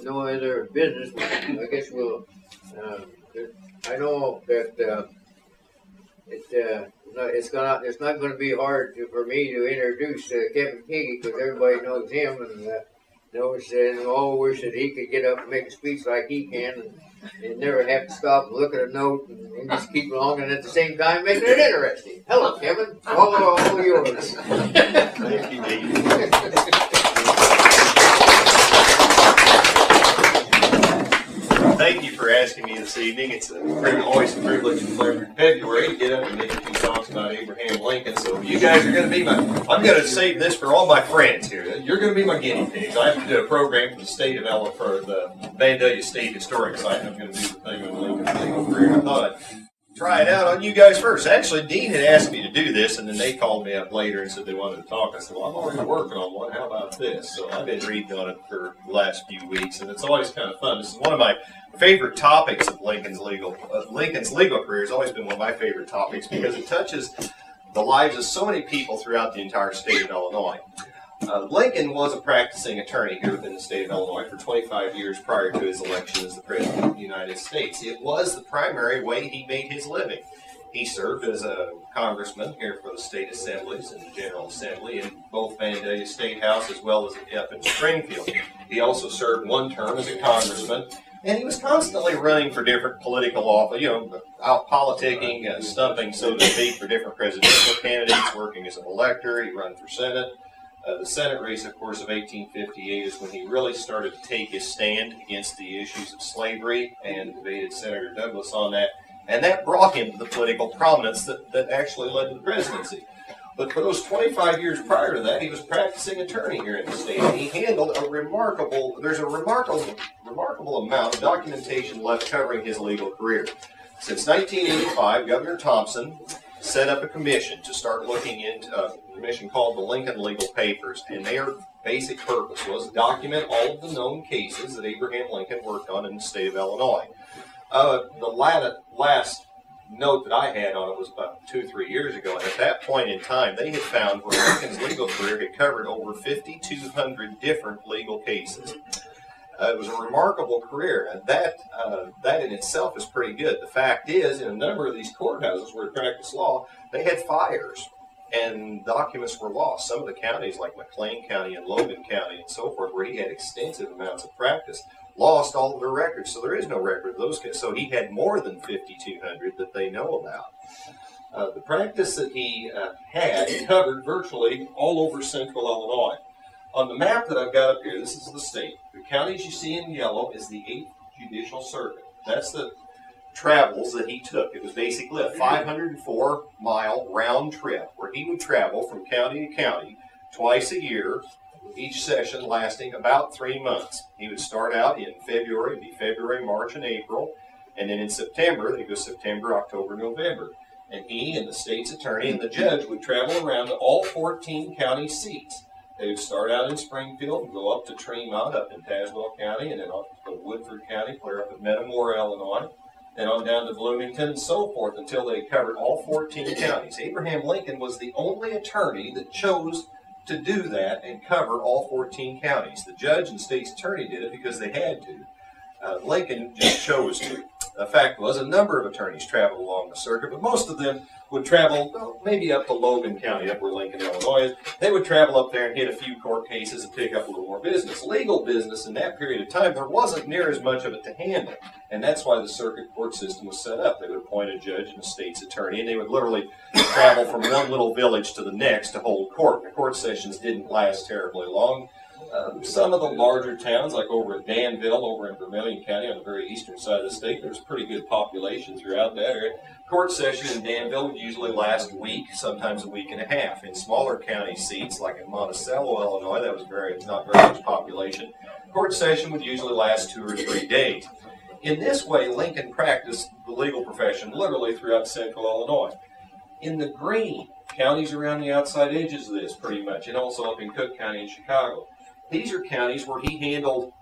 no other business, I guess we'll, I know that, it's not gonna be hard for me to introduce Kevin Kaegy, because everybody knows him, and knows, and all wish that he could get up and make a speech like he can, and never have to stop and look at a note and just keep along, and at the same time making it interesting. Hello, Kevin. All yours. Thank you, Dean. Thank you for asking me this evening. It's always a privilege and pleasure in February to get up and make a few talks about Abraham Lincoln. So you guys are going to be I'm going to save this for all my friends here. You're going to be my guinea pigs. I have to do a program for the state of Ella for the Vandalia State Historic Site. I'm going to do the thing on Lincoln's legal career. I thought I'd try it out on you guys first. Actually, Dean had asked me to do this, and then they called me up later and said they wanted to talk. I said, well, I'm already working on one. How about this? So I've been reading on it for the last few weeks, and it's always kind of fun. This is one of my favorite topics of Lincoln's legal career. Has always been one of my favorite topics because it touches the lives of so many people throughout the entire state of Illinois. Lincoln was a practicing attorney here within the state of Illinois for 25 years prior to his election as the President of the United States. It was the primary way he made his living. He served as a congressman here for the state assemblies and the General Assembly in both Vandalia State House as well as up in Springfield. He also served one term as a congressman, and he was constantly running for different political office, out politicking, stumping, so to speak, for different presidential candidates, working as an elector. He ran for Senate. The Senate race, of course, of 1858 is when he really started to take his stand against the issues of slavery and debated Senator Douglas on that. And that brought him to the political prominence that actually led to the presidency. But for those 25 years prior to that, he was practicing attorney here in the state, and he handled there's a remarkable amount of documentation left covering his legal career. Since 1985, Governor Thompson set up a commission to start looking into a commission called the Lincoln Legal Papers, and their basic purpose was to document all of the known cases that Abraham Lincoln worked on in the state of Illinois. The last note that I had on it was about 2-3 years ago, and at that point in time, they had found where Lincoln's legal career had covered over 5,200 different legal cases. It was a remarkable career, and that in itself is pretty good. The fact is, in a number of these courthouses where he practiced law, they had fires, and documents were lost. Some of the counties, like McLean County and Logan County and so forth, where he had extensive amounts of practice, lost all of their records, so there is no record of those cases. So he had more than 5,200 that they know about. The practice that he had covered virtually all over central Illinois. On the map that I've got up here, this is the state. The counties you see in yellow is the 8th Judicial Circuit. That's the travels that he took. It was basically a 504-mile round trip where he would travel from county to county twice a year, each session lasting about 3 months. He would start out in February, it'd be February, March, and April, and then in September, they'd go September, October, November. And he and the state's attorney and the judge would travel around to all 14 county seats. They would start out in Springfield and go up to Tremont, up in Tazewell County, and then up to Woodford County, clear up at Metamora, Illinois, then on down to Bloomington and so forth until they covered all 14 counties. Abraham Lincoln was the only attorney that chose to do that and cover all 14 counties. The judge and state's attorney did it because they had to. Lincoln just chose to. The fact was, a number of attorneys traveled along the circuit, but most of them would travel maybe up to Logan County, up where Lincoln, Illinois is. They would travel up there and hit a few court cases and pick up a little more business. Legal business in that period of time, there wasn't near as much of it to handle, and that's why the circuit court system was set up. They would appoint a judge and a state's attorney, and they would literally travel from one little village to the next to hold court. The court sessions didn't last terribly long. Some of the larger towns, like over at Danville, over in Vermilion County on the very eastern side of the state, there's pretty good population throughout that area. Court session in Danville would usually last a week, sometimes a week and a half. In smaller county seats, like in Monticello, Illinois, that was not very much population. Court session would usually last 2 or 3 days. In this way, Lincoln practiced the legal profession literally throughout central Illinois. In the green, counties around the outside edges of this, pretty much, and also up in Cook County and Chicago. These are counties where he handled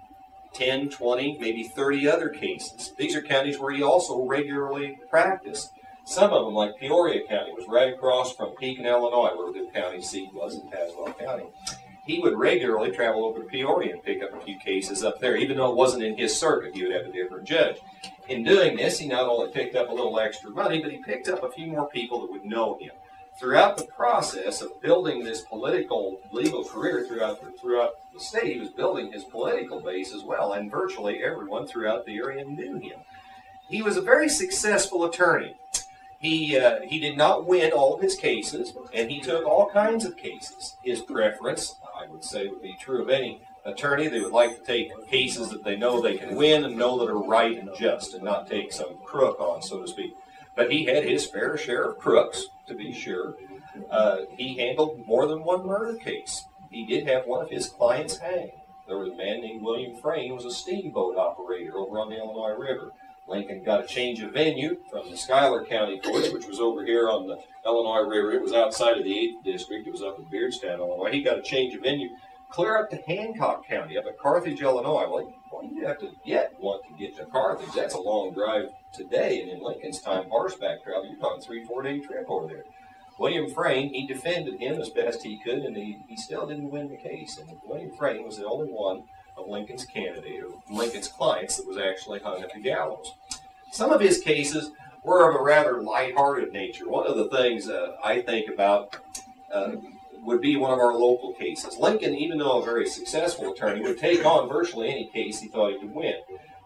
10, 20, maybe 30 other cases. These are counties where he also regularly practiced. Some of them, like Peoria County, was right across from Pekin, Illinois, where the county seat was in Tazewell County. he would regularly travel over to Peoria and pick up a few cases up there. Even though it wasn't in his circuit, he would have a different judge. In doing this, he not only picked up a little extra money, but he picked up a few more people that would know him. Throughout the process of building this political legal career throughout the state, he was building his political base as well, and virtually everyone throughout the area knew him. He was a very successful attorney. He did not win all of his cases, and he took all kinds of cases. His preference, I would say, would be true of any attorney. They would like to take cases that they know they can win and know that are right and just, and not take some crook on, so to speak. But he had his fair share of crooks, to be sure. He handled more than one murder case. He did have one of his clients hanged. There was a man named William Frayne who was a steamboat operator over on the Illinois River. Lincoln got a change of venue from the Schuyler County Court, which was over here on the Illinois River. It was outside of the 8th District. It was up in Beardstown, Illinois. He got a change of venue clear up to Hancock County, up at Carthage, Illinois. Well, you have to want to get to Carthage. That's a long drive today, and in Lincoln's time, horseback travel, you're talking 3-4 day trip over there. William Frayne, he defended him as best he could, and he still didn't win the case. And William Frayne was the only one of Lincoln's Lincoln's clients that was actually hung at the gallows. Some of his cases were of a rather lighthearted nature. One of the things I think about would be one of our local cases. Lincoln, even though a very successful attorney, would take on virtually any case he thought he could win.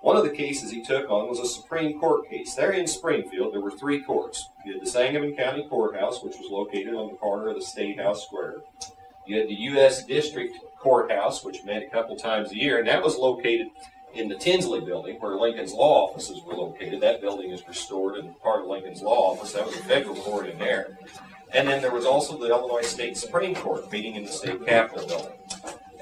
One of the cases he took on was a Supreme Court case. There in Springfield, there were 3 courts. You had the Sangamon County Courthouse, which was located on the corner of the State House Square. You had the U.S. District Courthouse, which met a couple times a year, and that was located in the Tinsley building, where Lincoln's law offices were located. That building is restored and part of Lincoln's law office. That was a federal court in there. And then there was also the Illinois State Supreme Court meeting in the state capitol building.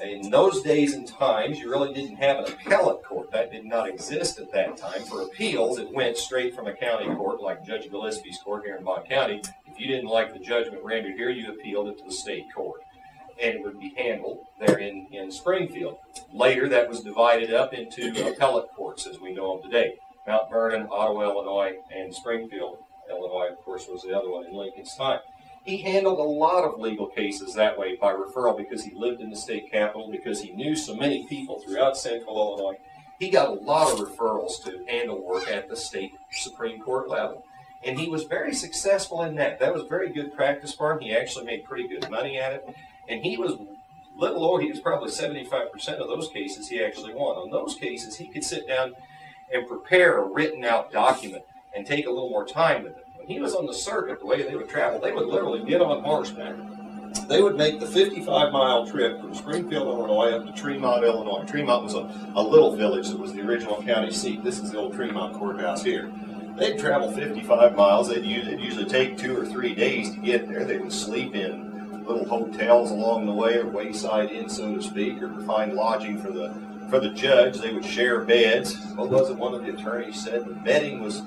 In those days and times, you really didn't have an appellate court. That did not exist at that time. For appeals, it went straight from a county court, like Judge Gillespie's court here in Bond County. If you didn't like the judgment rendered here, you appealed it to the state court. And it would be handled there in Springfield. Later, that was divided up into appellate courts, as we know them today. Mount Vernon, Ottawa, Illinois, and Springfield, Illinois, of course, was the other one in Lincoln's time. He handled a lot of legal cases that way by referral because he lived in the state capitol, because he knew so many people throughout central Illinois. He got a lot of referrals to handle work at the state Supreme Court level. And he was very successful in that. That was very good practice for him. He actually made pretty good money at it. And he was he was probably 75% of those cases he actually won. On those cases, he could sit down and prepare a written out document and take a little more time with it. When he was on the circuit, the way they would travel, they would literally get on horseback. They would make the 55-mile trip from Springfield, Illinois, up to Tremont, Illinois. Tremont was a little village that was the original county seat. This is the old Tremont courthouse here. They'd travel 55 miles. It'd usually take 2 or 3 days to get there. They would sleep in little hotels along the way, or wayside inn, so to speak, or find lodging for the judge. They would share beds. What was it? One of the attorneys said the bedding was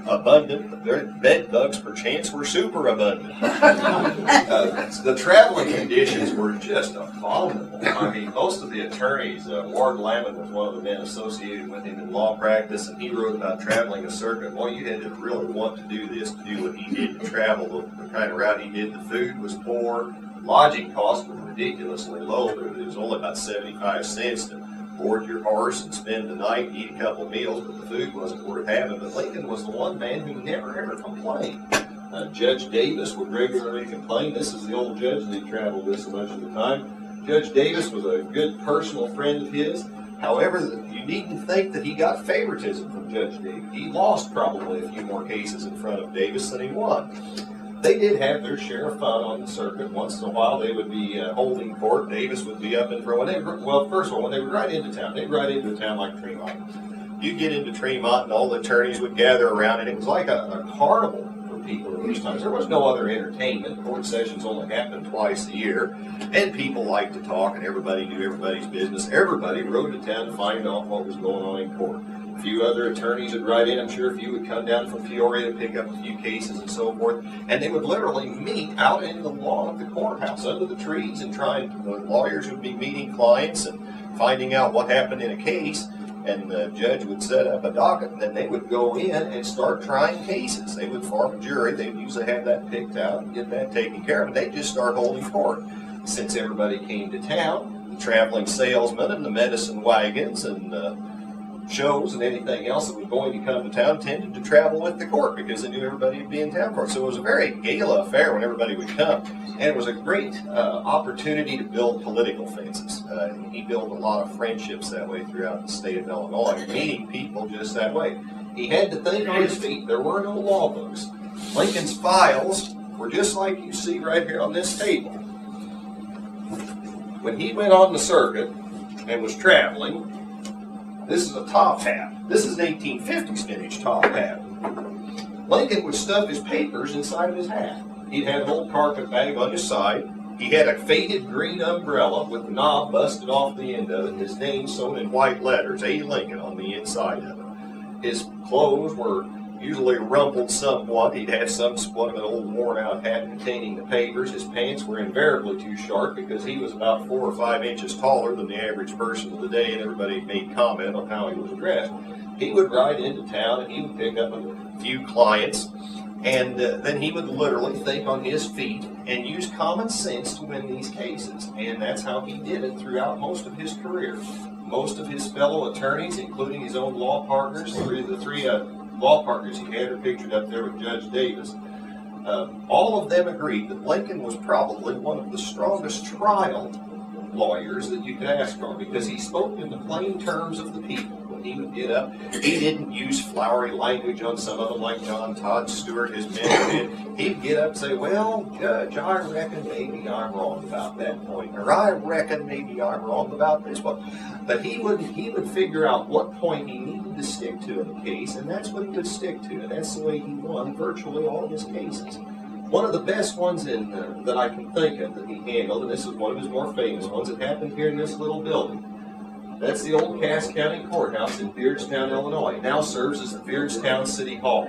abundant. Their bed bugs, perchance, were super abundant. The traveling conditions were just abominable. I mean, most of the attorneys, Ward Lamon was one of the men associated with him in law practice, and he wrote about traveling a circuit. Well, you had to really want to do this, to do what he did, to travel the kind of route he did. The food was poor. Lodging costs were ridiculously low. It was only about 75 cents to board your horse and spend the night, eat a couple meals, but the food wasn't worth having. But Lincoln was the one man who never ever complained. Judge Davis would regularly complain. This is the old judge that he traveled with so much of the time. Judge Davis was a good personal friend of his. However, you needn't think that he got favoritism from Judge Davis. He lost probably a few more cases in front of Davis than he won. They did have their share of fun on the circuit. Once in a while, they would be holding court. Davis would be up in front. First of all, when they would ride into town, they'd ride into a town like Tremont. You get into Tremont, and all the attorneys would gather around, and it was like a carnival for people in these times. There was no other entertainment. Court sessions only happened twice a year, and people liked to talk, and everybody knew everybody's business. Everybody rode to town to find out what was going on in court. A few other attorneys would ride in. I'm sure a few would come down from Peoria to pick up a few cases and so forth. And they would literally meet out in the lawn of the courthouse under the trees, and the lawyers would be meeting clients and finding out what happened in a case. And the judge would set up a docket, and then they would go in and start trying cases. They would form a jury. They'd usually have that picked out and get that taken care of, and they'd just start holding court. since everybody came to town, the traveling salesmen and the medicine wagons and shows and anything else that was going to come to town tended to travel with the court because they knew everybody would be in town for it. So it was a very gala affair when everybody would come. And it was a great opportunity to build political fences. He built a lot of friendships that way throughout the state of Illinois, meeting people just that way. He had to think on his feet. There were no law books. Lincoln's files were just like you see right here on this table. When he went on the circuit and was traveling, this is a top hat. This is an 1850s vintage top hat. Lincoln would stuff his papers inside of his hat. He'd have an old carpet bag on his side. He had a faded green umbrella with the knob busted off the end of it, and his name sewn in white letters, A. Lincoln, on the inside of it. His clothes were usually rumpled somewhat. He'd have somewhat of an old worn-out hat containing the papers. His pants were invariably too short because he was about 4 or 5 inches taller than the average person of the day, and everybody made comment on how he was dressed. He would ride into town, and he would pick up a few clients, and then he would literally think on his feet and use common sense to win these cases. And that's how he did it throughout most of his career. Most of his fellow attorneys, including his own law partners, the three law partners he had are pictured up there with Judge Davis. All of them agreed that Lincoln was probably one of the strongest trial lawyers that you could ask for because he spoke in the plain terms of the people. When he would get up, he didn't use flowery language on some of them like John Todd Stewart, his men did. He'd get up and say, well, Judge, I reckon maybe I'm wrong about that point, or I reckon maybe I'm wrong about this one. But he would figure out what point he needed to stick to in the case, and that's what he would stick to, and that's the way he won virtually all of his cases. One of the best ones that I can think of that he handled, and this is one of his more famous ones, it happened here in this little building. That's the old Cass County Courthouse in Beardstown, Illinois. It now serves as the Beardstown City Hall.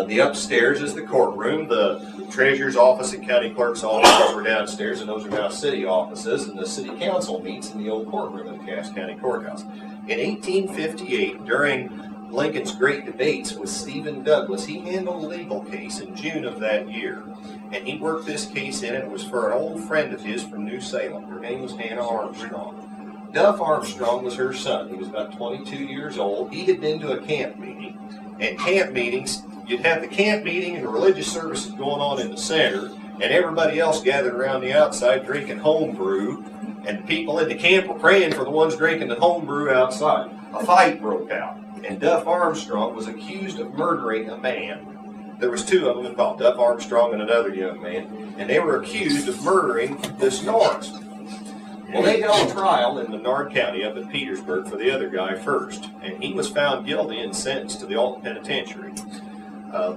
The upstairs is the courtroom. The treasurer's office and county clerk's offices were downstairs, and those are now city offices, and the city council meets in the old courtroom in the Cass County Courthouse. In 1858, during Lincoln's great debates with Stephen Douglas, he handled a legal case in June of that year. And he worked this case in, and it was for an old friend of his from New Salem. Her name was Hannah Armstrong. Duff Armstrong was her son. He was about 22 years old. He had been to a camp meeting. And camp meetings, you'd have the camp meeting and the religious services going on in the center, and everybody else gathered around the outside drinking home brew, and the people in the camp were praying for the ones drinking the home brew outside. A fight broke out, and Duff Armstrong was accused of murdering a man. There was two of them involved, Duff Armstrong and another young man, and they were accused of murdering this Norris. Well, they held a trial in Menard County up in Petersburg for the other guy first, and he was found guilty and sentenced to the Alton Penitentiary.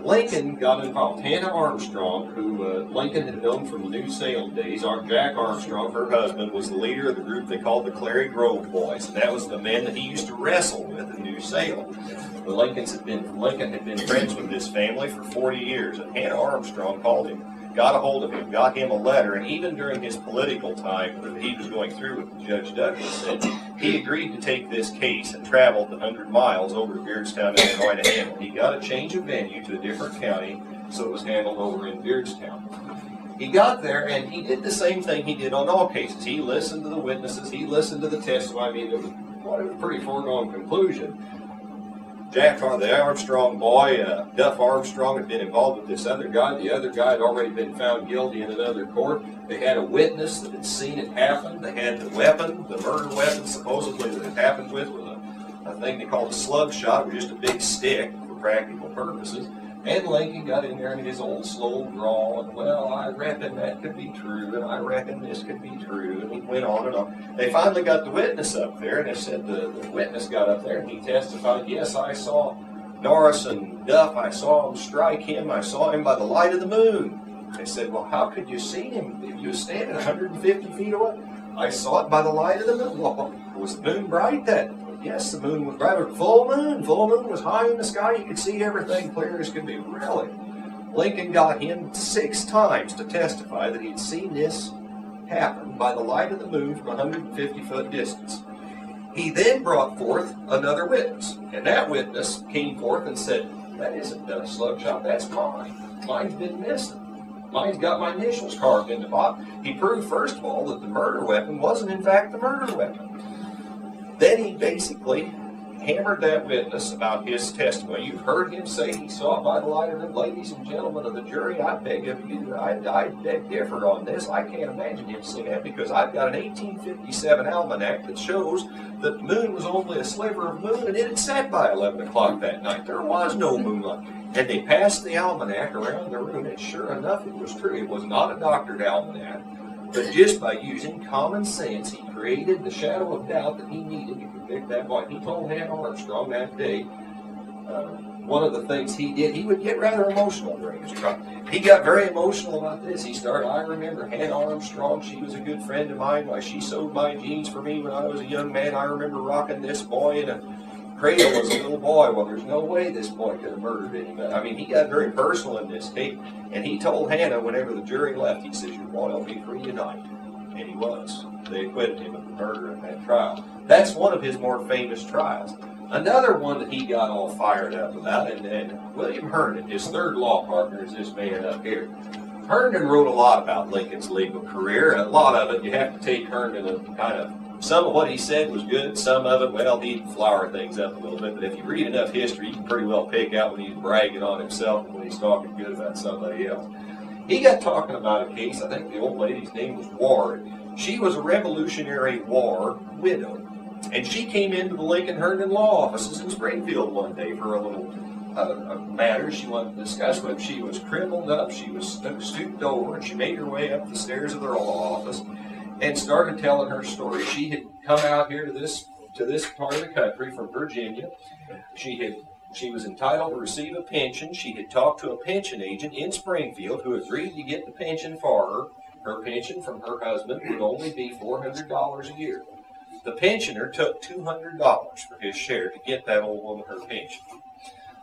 Lincoln got involved. Hannah Armstrong, who Lincoln had known from the New Salem days, Jack Armstrong, her husband, was the leader of the group they called the Clary Grove Boys, and that was the men that he used to wrestle with in New Salem. Lincoln had been friends with this family for 40 years, and Hannah Armstrong called him, got a hold of him, got him a letter, and even during his political time that he was going through with Judge Douglas, said he agreed to take this case and traveled the 100 miles over to Beardstown, Illinois to handle it. He got a change of venue to a different county, so it was handled over in Beardstown. He got there, and he did the same thing he did on all cases. He listened to the witnesses, he listened to the testimony. I mean, it was a pretty foregone conclusion. Jack, the Armstrong boy, Duff Armstrong, had been involved with this other guy. The other guy had already been found guilty in another court. They had a witness that had seen it happen. They had the weapon, the murder weapon, supposedly that it happened with was a thing they called a slug shot, or just a big stick for practical purposes. And Lincoln got in there in his old slow drawl, and, well, I reckon that could be true, and I reckon this could be true, and he went on and on. They finally got the witness up there, and they said the witness got up there, and he testified, yes, I saw Norris and Duff, I saw him strike him, I saw him by the light of the moon. They said, well, how could you see him if you were standing 150 feet away? I saw it by the light of the moon. Well, was the moon bright that? Yes, the moon was bright. Full moon was high in the sky. You could see everything clear as could be. Really? Lincoln got him 6 times to testify that he'd seen this happen by the light of the moon from 150-foot distance. He then brought forth another witness, and that witness came forth and said, that isn't a slug shot, that's mine. Mine's been missing. Mine's got my initials carved in the bottom. He proved, first of all, that the murder weapon wasn't in fact the murder weapon. Then he basically hammered that witness about his testimony. You've heard him say he saw it by the light of it. Ladies and gentlemen of the jury, I beg of you, I beg differ on this. I can't imagine him saying that because I've got an 1857 almanac that shows that the moon was only a sliver of moon and it had set by 11 o'clock that night. There was no moonlight. And they passed the almanac around the room, and sure enough, it was true. It was not a doctored almanac. But just by using common sense, he created the shadow of doubt that he needed to convict that boy. He told Hannah Armstrong that day, one of the things he did, he would get rather emotional during his trial. He got very emotional about this. He started, I remember Hannah Armstrong, she was a good friend of mine. Why, she sewed my jeans for me when I was a young man. I remember rocking this boy in a cradle as a little boy. Well, there's no way this boy could have murdered anybody. I mean, he got very personal in this case, and he told Hannah whenever the jury left, he says, your boy will be free tonight. And he was. They acquitted him of the murder in that trial. That's one of his more famous trials. Another one that he got all fired up about, and William Herndon, his third law partner, is this man up here. Herndon wrote a lot about Lincoln's legal career. A lot of it, you have to take Herndon and kind of, some of what he said was good, some of it, well, he'd flower things up a little bit, but if you read enough history, you can pretty well pick out when he's bragging on himself and when he's talking good about somebody else. He got talking about a case, I think the old lady's name was Ward. She was a Revolutionary War widow, and she came into the Lincoln Herndon law offices in Springfield one day for a little matter she wanted to discuss with him. She was crippled up, she was stooped over, and she made her way up the stairs of their law office and started telling her story. She had come out here to this part of the country from Virginia. She was entitled to receive a pension. She had talked to a pension agent in Springfield who agreed to get the pension for her. Her pension from her husband would only be $400 a year. The pensioner took $200 for his share to get that old woman her pension.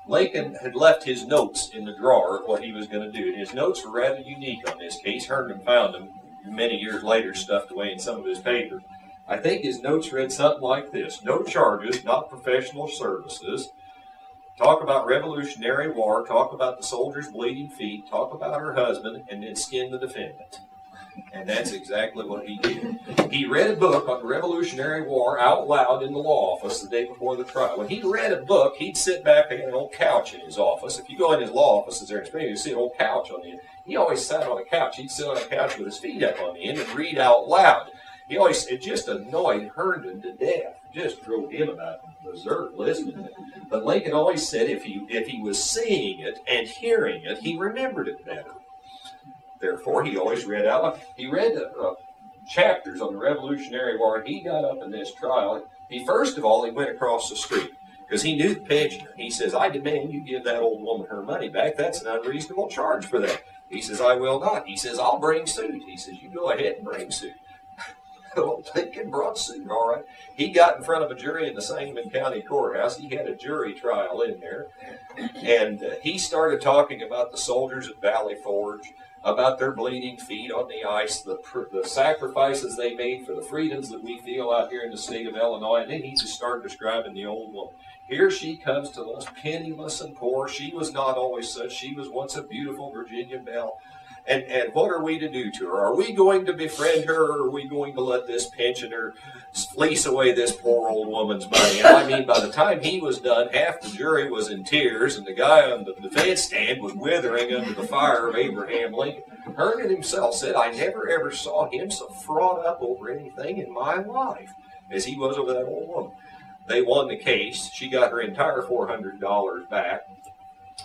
Lincoln had left his notes in the drawer of what he was going to do, and his notes were rather unique on this case. Herndon found them many years later stuffed away in some of his papers. I think his notes read something like this: no charges, not professional services. Talk about Revolutionary War, talk about the soldier's bleeding feet, talk about her husband, and then skin the defendant. And that's exactly what he did. He read a book on the Revolutionary War out loud in the law office the day before the trial. When he read a book, he'd sit back on an old couch in his office. If you go in his law offices there in Springfield, you see an old couch on the end. He always sat on a couch. He'd sit on a couch with his feet up on the end and read out loud. It just annoyed Herndon to death. Just drove him about berserk listening to it. But Lincoln always said if he was seeing it and hearing it, he remembered it better. Therefore, he always read out loud. He read chapters on the Revolutionary War, and he got up in this trial. First of all, he went across the street because he knew the pensioner. He says, I demand you give that old woman her money back. That's an unreasonable charge for that. He says, I will not. He says, I'll bring suit. He says, you go ahead and bring suit. Well, Lincoln brought suit, all right. He got in front of a jury in the Sangamon County Courthouse. He had a jury trial in there. And he started talking about the soldiers at Valley Forge, about their bleeding feet on the ice, the sacrifices they made for the freedoms that we feel out here in the state of Illinois. And then he just started describing the old woman. Here she comes to us, penniless and poor. She was not always such. She was once a beautiful Virginia belle. And what are we to do to her? Are we going to befriend her, or are we going to let this pensioner fleece away this poor old woman's money? And I mean, by the time he was done, half the jury was in tears, and the guy on the defense stand was withering under the fire of Abraham Lincoln. Herndon himself said, I never ever saw him so fraught up over anything in my life as he was over that old woman. They won the case. She got her entire $400 back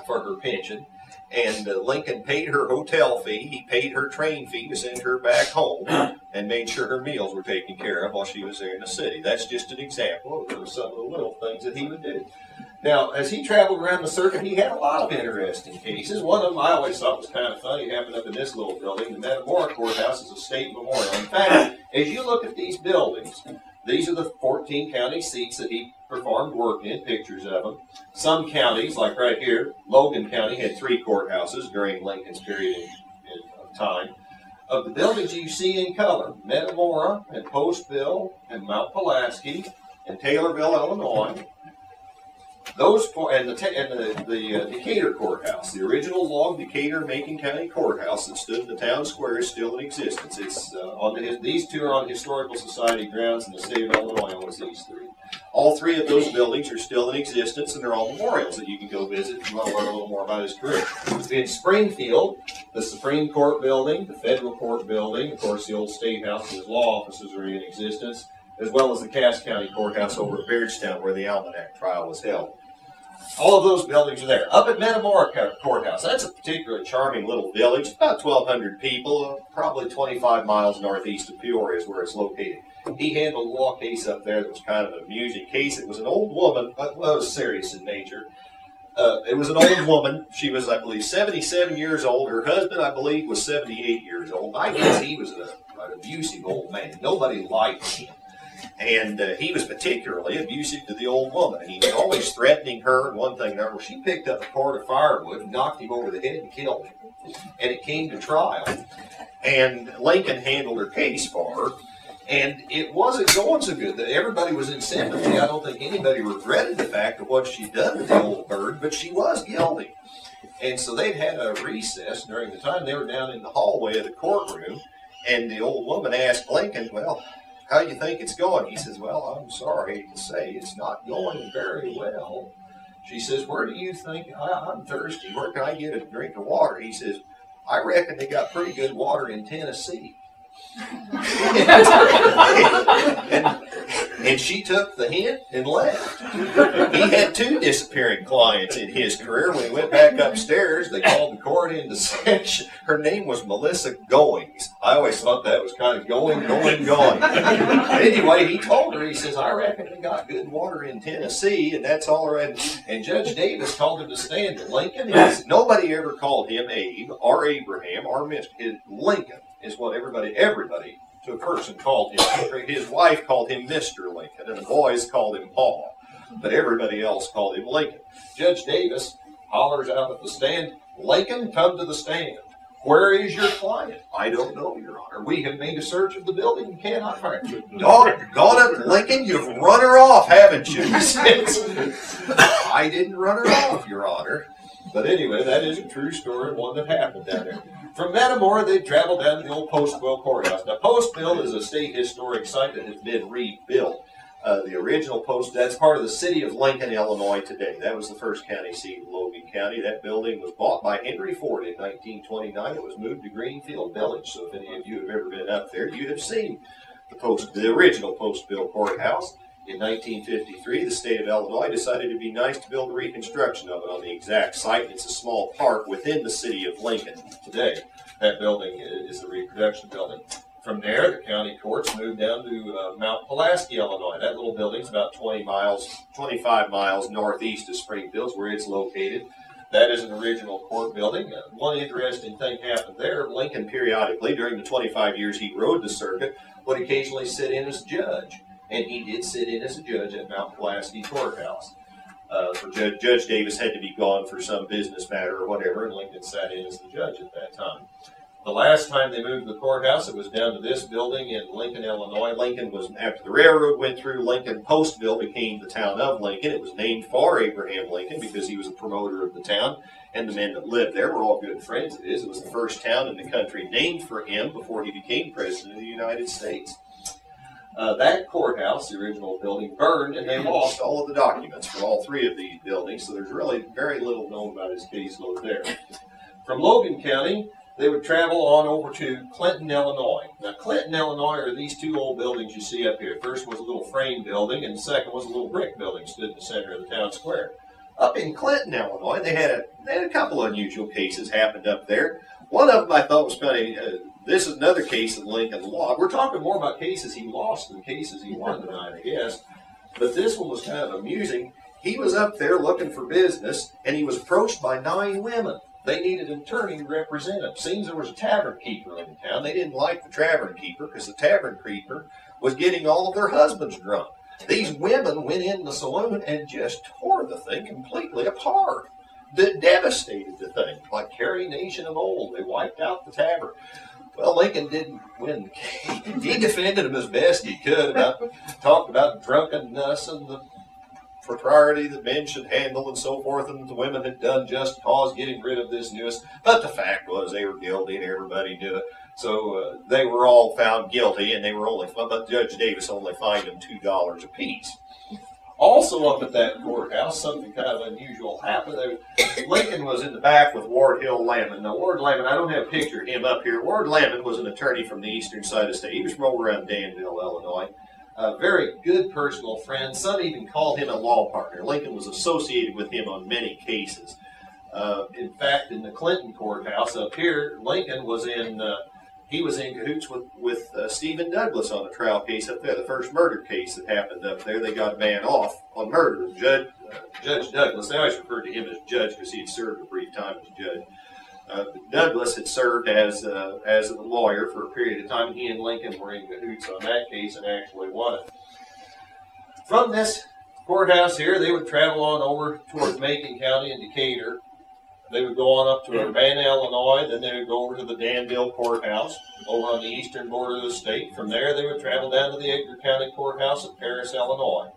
for her pension. And Lincoln paid her hotel fee, he paid her train fee to send her back home, and made sure her meals were taken care of while she was there in the city. That's just an example of some of the little things that he would do. Now, as he traveled around the circuit, he had a lot of interesting cases. One of them I always thought was kind of funny, happened up in this little building. The Metamora Courthouse is a state memorial. In fact, as you look at these buildings, these are the 14 county seats that he performed work in, pictures of them. Some counties, like right here, Logan County had 3 courthouses during Lincoln's period of time. Of the buildings you see in color, Metamora and Postville and Mount Pulaski and Taylorville, Illinois, the Decatur courthouse, the original log Decatur Macon County courthouse that stood in the town square, is still in existence. It's these two are on Historical Society grounds, and the state of Illinois owns these three. All three of those buildings are still in existence, and they're all memorials that you can go visit if you want to learn a little more about his career. In Springfield, the Supreme Court building, the Federal Court building, of course, the old State House and his law offices are in existence, as well as the Cass County Courthouse over at Bairdstown, where the Almanac trial was held. All of those buildings are there. Up at Metamora Courthouse, that's a particularly charming little village, about 1,200 people, probably 25 miles northeast of Peoria is where it's located. He handled a law case up there that was kind of an amusing case. It was an old woman, but it was serious in nature. It was an old woman. She was, I believe, 77 years old. Her husband, I believe, was 78 years old. I guess he was an abusive old man. Nobody liked him. And he was particularly abusive to the old woman. He was always threatening her, and one thing or another. She picked up a cord of firewood and knocked him over the head and killed him. And it came to trial. And Lincoln handled her case for her. And it wasn't going so good. Everybody was in sympathy. I don't think anybody regretted the fact of what she'd done to the old bird, but she was guilty. And so they'd had a recess during the time. They were down in the hallway of the courtroom, and the old woman asked Lincoln, well, how do you think it's going? He says, well, I'm sorry to say it's not going very well. She says, where do you think, I'm thirsty. Where can I get a drink of water? He says, I reckon they got pretty good water in Tennessee. and she took the hint and left. He had 2 disappearing clients in his career. When he went back upstairs, they called the court into session. Her name was Melissa Goings. I always thought that was kind of going. Anyway, he told her, he says, I reckon they got good water in Tennessee, and that's all right. And Judge Davis called him to stand. Lincoln, nobody ever called him Abe or Abraham or Mr. Lincoln is what everybody to a person called him. His wife called him Mr. Lincoln, and the boys called him Paul. But everybody else called him Lincoln. Judge Davis hollers out at the stand, Lincoln, come to the stand. Where is your client? I don't know, Your Honor. We have made a search of the building and cannot find her. Doggone it, Lincoln, you've run her off, haven't you? He says, I didn't run her off, Your Honor. But anyway, that is a true story, one that happened down there. From Metamora, they traveled down to the old Postville Courthouse. Now, Postville is a state historic site that has been rebuilt. The original that's part of the city of Lincoln, Illinois today. That was the first county seat in Logan County. That building was bought by Henry Ford in 1929. It was moved to Greenfield Village. So if any of you have ever been up there, you have seen the original Postville Courthouse. In 1953, the state of Illinois decided it'd be nice to build a reconstruction of it on the exact site. It's a small park within the city of Lincoln today. That building is the reproduction building. From there, the county courts moved down to Mount Pulaski, Illinois. That little building's about 25 miles northeast of Springfield, where it's located. That is an original court building. One interesting thing happened there. Lincoln periodically, during the 25 years he rode the circuit, would occasionally sit in as judge. And he did sit in as a judge at Mount Pulaski Courthouse. Judge Davis had to be gone for some business matter or whatever, and Lincoln sat in as the judge at that time. The last time they moved the courthouse, it was down to this building in Lincoln, Illinois. Lincoln was, after the railroad went through, Lincoln Postville became the town of Lincoln. It was named for Abraham Lincoln because he was a promoter of the town, and the men that lived there were all good friends of his. It was the first town in the country named for him before he became president of the United States. That courthouse, the original building, burned, and they lost all of the documents from all 3 of these buildings, so there's really very little known about his caseload there. From Logan County, they would travel on over to Clinton, Illinois. Now, Clinton, Illinois are these 2 old buildings you see up here. First was a little frame building, and the second was a little brick building stood in the center of the town square. Up in Clinton, Illinois, they had a couple of unusual cases happened up there. One of them I thought was funny. This is another case that Lincoln lost. We're talking more about cases he lost than cases he won tonight, I guess. But this one was kind of amusing. He was up there looking for business, and he was approached by 9 women. They needed an attorney to represent them. Seems there was a tavern keeper in town. They didn't like the tavern keeper because the tavern keeper was getting all of their husbands drunk. These women went in the saloon and just tore the thing completely apart. That devastated the thing. Like Carrie Nation of old, they wiped out the tavern. Well, Lincoln didn't win the case. He defended him as best he could, talked about drunkenness and the propriety that men should handle and so forth, and the women had done just cause getting rid of this nuisance. But the fact was they were guilty and everybody knew it. So they were all found guilty, and they were but Judge Davis only fined them $2 apiece. Also up at that courthouse, something kind of unusual happened. Lincoln was in the back with Ward Hill Lamon. Now, Ward Lamon, I don't have a picture of him up here. Ward Lamon was an attorney from the eastern side of the state. He was from over around Danville, Illinois. A very good personal friend. Some even called him a law partner. Lincoln was associated with him on many cases. In fact, in the Clinton courthouse up here, Lincoln was in cahoots with Stephen Douglas on a trial case up there, the first murder case that happened up there. They got a man off on murder. Judge Douglas, they always referred to him as judge because he had served a brief time as judge. Douglas had served as a lawyer for a period of time. He and Lincoln were in cahoots on that case and actually won it. From this courthouse here, they would travel on over towards Macon County and Decatur. They would go on up to Urbana, Illinois, then they would go over to the Danville Courthouse over on the eastern border of the state. From there, they would travel down to the Edgar County Courthouse at Paris, Illinois.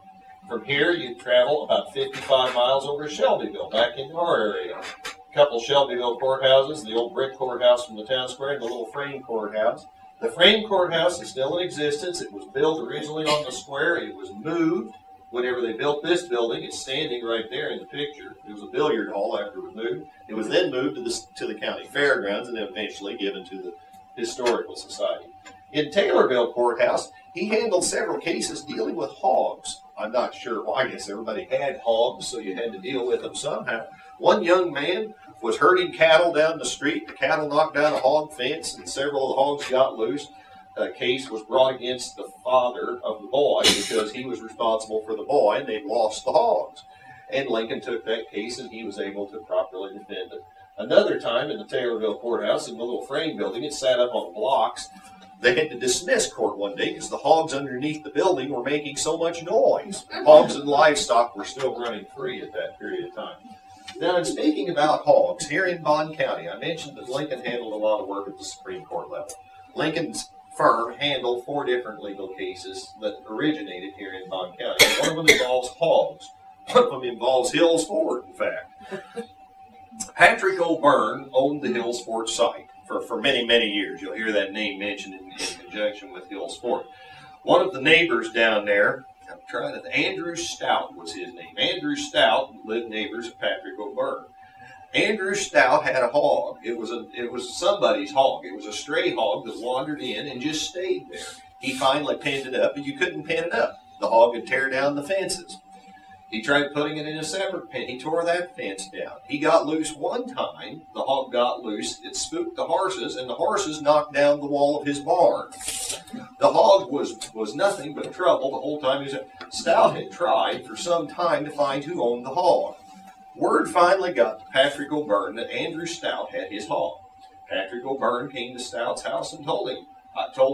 From here, you'd travel about 55 miles over to Shelbyville, back into our area. A couple Shelbyville courthouses, the old brick courthouse from the town square and the little frame courthouse. The frame courthouse is still in existence. It was built originally on the square. It was moved whenever they built this building. It's standing right there in the picture. It was a billiard hall after it was moved. It was then moved to the county fairgrounds and then eventually given to the Historical Society. In Taylorville Courthouse, he handled several cases dealing with hogs. I'm not sure why. I guess everybody had hogs, so you had to deal with them somehow. One young man was herding cattle down the street. The cattle knocked down a hog fence, and several of the hogs got loose. A case was brought against the father of the boy because he was responsible for the boy, and they'd lost the hogs. And Lincoln took that case, and he was able to properly defend it. Another time in the Taylorville Courthouse, in the little frame building, it sat up on blocks. They had to dismiss court one day because the hogs underneath the building were making so much noise. Hogs and livestock were still running free at that period of time. Now, in speaking about hogs, here in Bond County, I mentioned that Lincoln handled a lot of work at the Supreme Court level. Lincoln's firm handled 4 different legal cases that originated here in Bond County. One of them involves hogs. One of them involves Hills Fort, in fact. Patrick O'Byrne owned the Hills Fort site for many, many years. You'll hear that name mentioned in conjunction with Hills Fort. One of the neighbors down there, Andrew Stout was his name. Andrew Stout lived neighbors of Patrick O'Byrne. Andrew Stout had a hog. It was somebody's hog. It was a stray hog that wandered in and just stayed there. He finally penned it up, but you couldn't pen it up. The hog would tear down the fences. He tried putting it in a separate pen. He tore that fence down. He got loose one time. The hog got loose. It spooked the horses, and the horses knocked down the wall of his barn. The hog was nothing but trouble the whole time. Stout had tried for some time to find who owned the hog. Word finally got to Patrick O'Byrne that Andrew Stout had his hog. Patrick O'Byrne came to Stout's house and told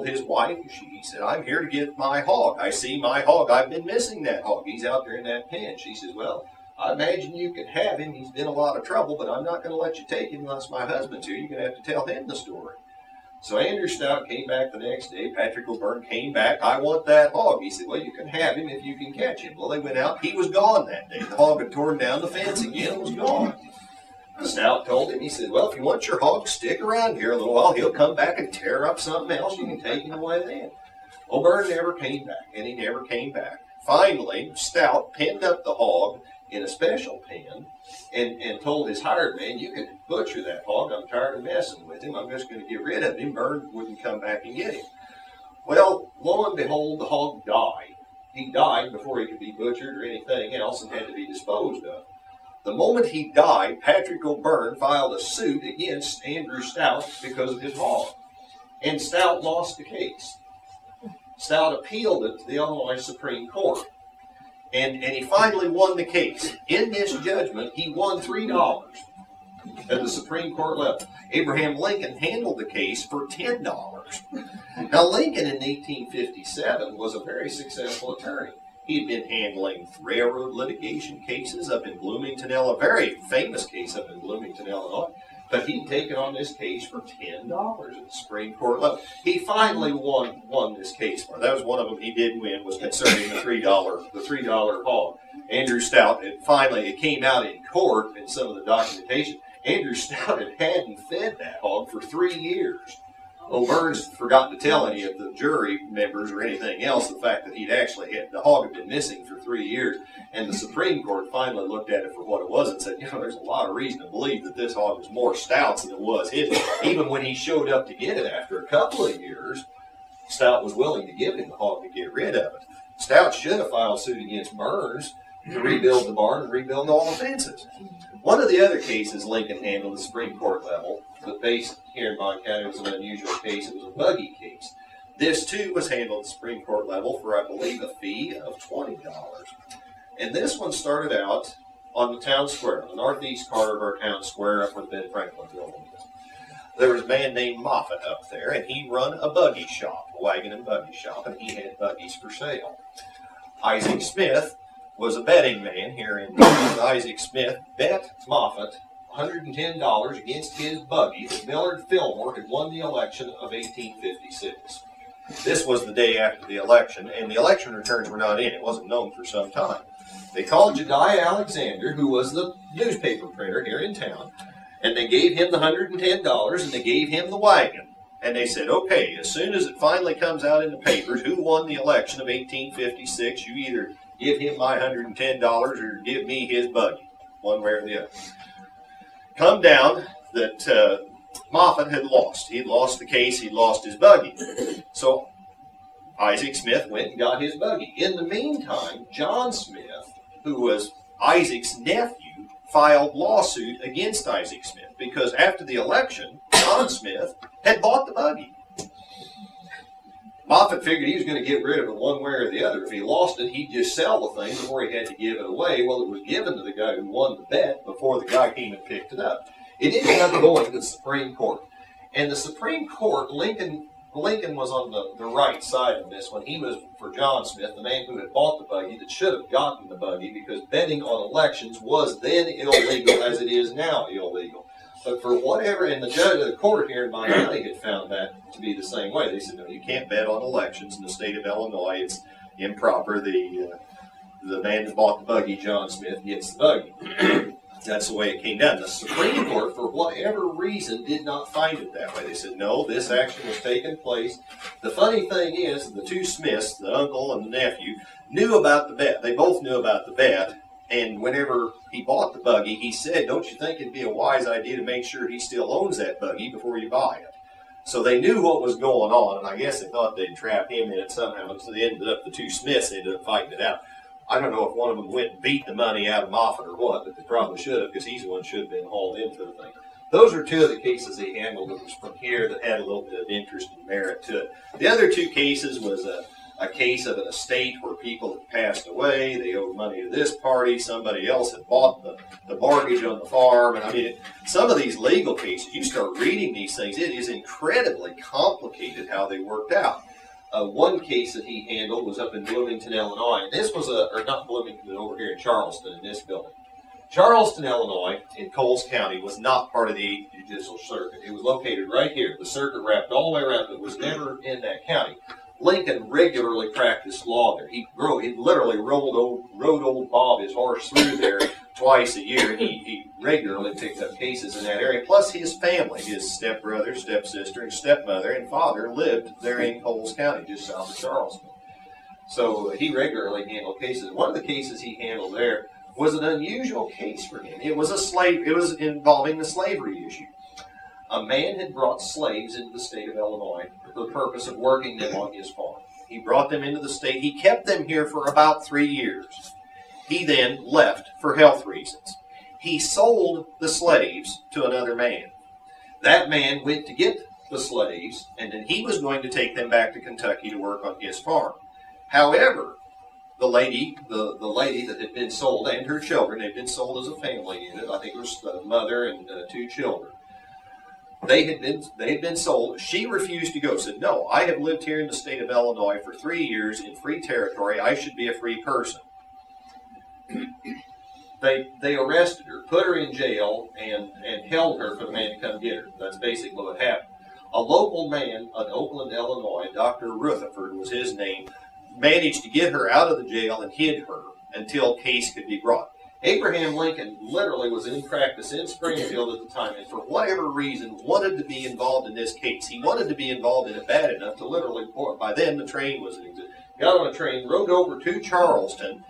his wife, he said, "I'm here to get my hog. I see my hog. I've been missing that hog. He's out there in that pen." She says, "Well, I imagine you could have him. He's been a lot of trouble, but I'm not going to let you take him unless my husband's here. You're going to have to tell him the story." So Andrew Stout came back the next day. Patrick O'Byrne came back. "I want that hog." He said, "Well, you can have him if you can catch him." Well, they went out. He was gone that day. The hog had torn down the fence again and was gone. Stout told him, he said, "Well, if you want your hog, stick around here a little while. He'll come back and tear up something else. You can take him away then." O'Byrne never came back, and he never came back. Finally, Stout penned up the hog in a special pen and told his hired man, "You can butcher that hog. I'm tired of messing with him. I'm just going to get rid of him." Byrne wouldn't come back and get him. Well, lo and behold, the hog died. He died before he could be butchered or anything else and had to be disposed of. The moment he died, Patrick O'Byrne filed a suit against Andrew Stout because of his hog. And Stout lost the case. Stout appealed it to the Illinois Supreme Court. And he finally won the case. In this judgment, he won $3 at the Supreme Court level. Abraham Lincoln handled the case for $10. Now, Lincoln in 1857 was a very successful attorney. He had been handling railroad litigation cases up in Bloomington, Illinois, a very famous case up in Bloomington, Illinois. But he'd taken on this case for $10 at the Supreme Court level. He finally won this case. That was one of them he did win, was concerning the $3 hog. Andrew Stout, it came out in court in some of the documentation. Andrew Stout hadn't fed that hog for 3 years. Burns forgot to tell any of the jury members or anything else the fact that the hog had been missing for 3 years, and the Supreme Court finally looked at it for what it was and said, there's a lot of reason to believe that this hog was more Stout's than it was his. Even when he showed up to get it after a couple of years, Stout was willing to give him the hog to get rid of it. Stout should have filed suit against Burns to rebuild the barn and rebuild all the fences. One of the other cases Lincoln handled at the Supreme Court level, but based here in Bond County, was an unusual case. It was a buggy case. This, too, was handled at the Supreme Court level for, I believe, a fee of $20. And this one started out on the town square, on the northeast corner of our town square, up where the Ben Franklin building is. There was a man named Moffat up there, and he run a buggy shop, a wagon and buggy shop, and he had buggies for sale. Isaac Smith was a betting man here in Isaac Smith bet Moffat $110 against his buggy that Millard Fillmore had won the election of 1856. This was the day after the election, and the election returns were not in. It wasn't known for some time. They called Jediah Alexander, who was the newspaper printer here in town, and they gave him the $110, and they gave him the wagon. And they said, okay, as soon as it finally comes out in the papers who won the election of 1856, you either give him my $110 or give me his buggy, one way or the other. Come down that Moffat had lost. He'd lost the case. He'd lost his buggy. So Isaac Smith went and got his buggy. In the meantime, John Smith, who was Isaac's nephew, filed lawsuit against Isaac Smith because after the election, John Smith had bought the buggy. Moffat figured he was going to get rid of it one way or the other. If he lost it, he'd just sell the thing before he had to give it away. Well, it was given to the guy who won the bet before the guy came and picked it up. It ended up going to the Supreme Court. And the Supreme Court, Lincoln was on the right side of this one. He was for John Smith, the man who had bought the buggy that should have gotten the buggy because betting on elections was then illegal as it is now illegal. But for whatever, and the judge of the court here in Miami had found that to be the same way. They said, no, you can't bet on elections in the state of Illinois. It's improper. The man that bought the buggy, John Smith, gets the buggy. That's the way it came down. The Supreme Court, for whatever reason, did not find it that way. They said, no, this action was taking place. The funny thing is, the two Smiths, the uncle and the nephew, knew about the bet. They both knew about the bet. And whenever he bought the buggy, he said, don't you think it'd be a wise idea to make sure he still owns that buggy before you buy it? So they knew what was going on, and I guess they thought they'd trap him in it somehow. And so the two Smiths ended up fighting it out. I don't know if one of them went and beat the money out of Moffat or what, but they probably should have, because he's the one who should have been hauled into the thing. Those are two of the cases he handled that was from here that had a little bit of interest and merit to it. The other two cases was a case of an estate where people had passed away. They owed money to this party. Somebody else had bought the mortgage on the farm. And I mean, some of these legal cases, you start reading these things, it is incredibly complicated how they worked out. One case that he handled was up in Bloomington, Illinois. And this was or not Bloomington, but over here in Charleston in this building. Charleston, Illinois, in Coles County, was not part of the Eighth Judicial Circuit. It was located right here. The circuit wrapped all the way around, but it was never in that county. Lincoln regularly practiced law there. He literally rode old Bob, his horse, through there twice a year. He regularly picked up cases in that area. Plus his family, his stepbrother, stepsister, and stepmother and father lived there in Coles County, just south of Charleston. So he regularly handled cases. One of the cases he handled there was an unusual case for him. It was involving the slavery issue. A man had brought slaves into the state of Illinois for the purpose of working them on his farm. He brought them into the state. He kept them here for about 3 years. He then left for health reasons. He sold the slaves to another man. That man went to get the slaves, and then he was going to take them back to Kentucky to work on his farm. However, the lady that had been sold and her children, they'd been sold as a family unit. I think it was the mother and 2 children. They had been sold. She refused to go. Said, no, I have lived here in the state of Illinois for 3 years in free territory. I should be a free person. They arrested her, put her in jail, and held her for the man to come get her. That's basically what happened. A local man in Oakland, Illinois, Dr. Rutherford was his name, managed to get her out of the jail and hid her until case could be brought. Abraham Lincoln literally was in practice in Springfield at the time, and for whatever reason wanted to be involved in this case. He wanted to be involved in it bad enough to literally, by then the train was in existence, got on a train, rode over to Charleston,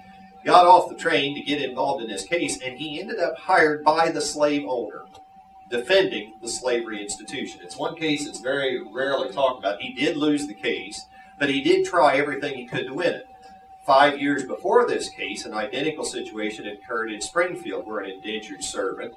got off the train to get involved in this case, and he ended up hired by the slave owner, defending the slavery institution. It's one case that's very rarely talked about. He did lose the case, but he did try everything he could to win it. 5 years before this case, an identical situation occurred in Springfield where an indentured servant,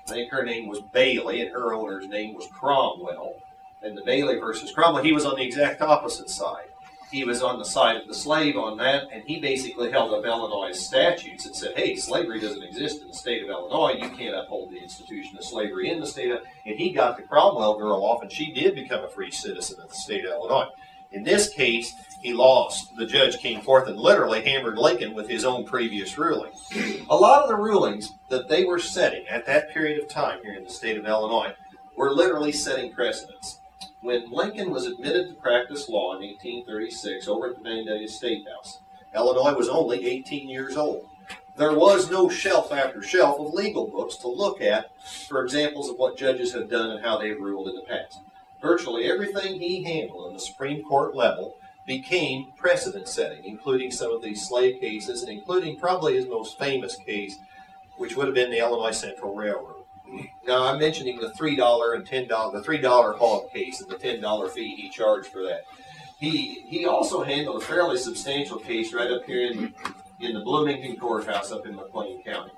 I think her name was Bailey, and her owner's name was Cromwell. And the Bailey versus Cromwell, he was on the exact opposite side. He was on the side of the slave on that, and he basically held up Illinois' statutes and said, hey, slavery doesn't exist in the state of Illinois. You can't uphold the institution of slavery in the state of... And he got the Cromwell girl off, and she did become a free citizen of the state of Illinois. In this case, he lost. The judge came forth and literally hammered Lincoln with his own previous ruling. A lot of the rulings that they were setting at that period of time here in the state of Illinois were literally setting precedents. When Lincoln was admitted to practice law in 1836 over at the Vandalia State House, Illinois was only 18 years old. There was no shelf after shelf of legal books to look at for examples of what judges have done and how they've ruled in the past. Virtually everything he handled on the Supreme Court level became precedent-setting, including some of these slave cases, and including probably his most famous case, which would have been the Illinois Central Railroad. Now, I'm mentioning the $3 and $10, the $3 hog case and the $10 fee he charged for that. He also handled a fairly substantial case right up here in the Bloomington Courthouse up in McLean County.